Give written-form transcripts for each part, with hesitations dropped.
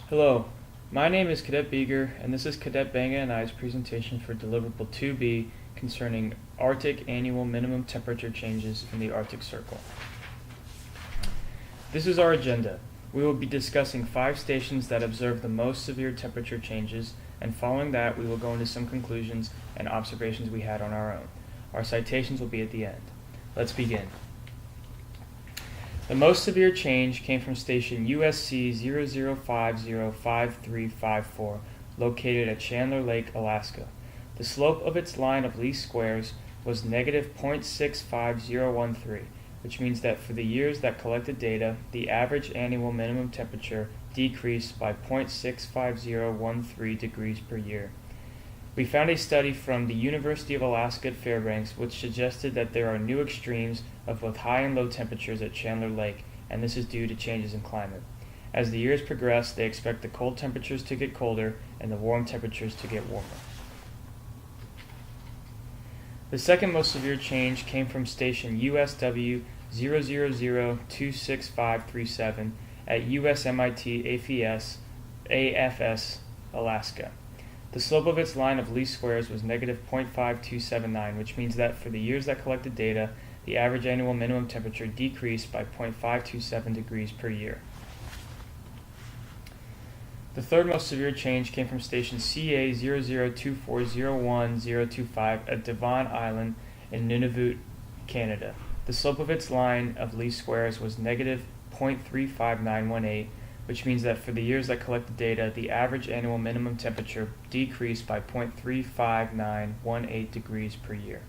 Hello, my name is Cadet Bieger, and this is Cadet Banga and I's presentation for deliverable 2B concerning Arctic annual minimum temperature changes in the Arctic Circle. This is our agenda. We will be discussing 5 stations that observe the most severe temperature changes, and following that we will go into some conclusions and observations we had on our own. Our citations will be at the end. Let's begin. The most severe change came from station USC 00505354, located at Chandler Lake, Alaska. The slope of its line of least squares was negative 0.65013, which means that for the years that collected data, the average annual minimum temperature decreased by 0.65013 degrees per year. We found a study from the University of Alaska at Fairbanks which suggested that there are new extremes of both high and low temperatures at Chandler Lake, and this is due to changes in climate. As the years progress, they expect the cold temperatures to get colder and the warm temperatures to get warmer. The second most severe change came from station USW 000-26537 at USMIT AFS, Alaska. The slope of its line of least squares was negative 0.5279, which means that for the years that collected data, the average annual minimum temperature decreased by 0.527 degrees per year. The third most severe change came from station CA 002401-025 at Devon Island in Nunavut, Canada. The slope of its line of least squares was negative 0.35918, which means that for the years that collected data, the average annual minimum temperature decreased by 0.35918 degrees per year.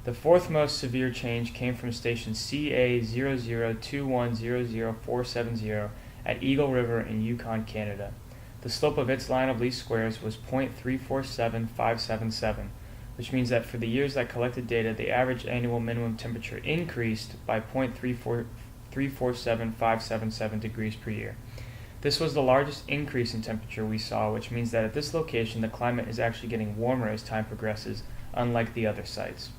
The fourth most severe change came from station CA 0021000470 at Eagle River in Yukon, Canada. The slope of its line of least squares was 0.347577, which means that for the years that collected data, the average annual minimum temperature increased by 0.347577 degrees per year. This was the largest increase in temperature we saw, which means that at this location the climate is actually getting warmer as time progresses, unlike the other sites.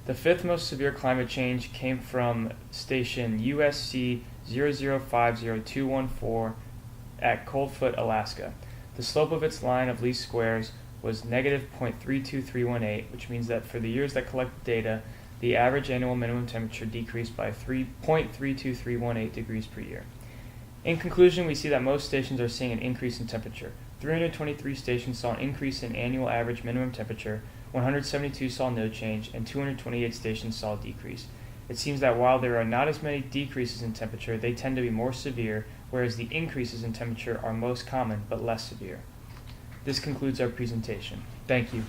The fifth most severe climate change came from station USC 0050-214 at Coldfoot, Alaska. The slope of its line of least squares was negative 0.32318, which means that for the years that collected data, the average annual minimum temperature decreased by 0.32318 degrees per year. In conclusion, we see that most stations are seeing an increase in temperature. 323 stations saw an increase in annual average minimum temperature, 172 saw no change, and 228 stations saw a decrease. It seems that while there are not as many decreases in temperature, they tend to be more severe, whereas the increases in temperature are most common but less severe. This concludes our presentation. Thank you.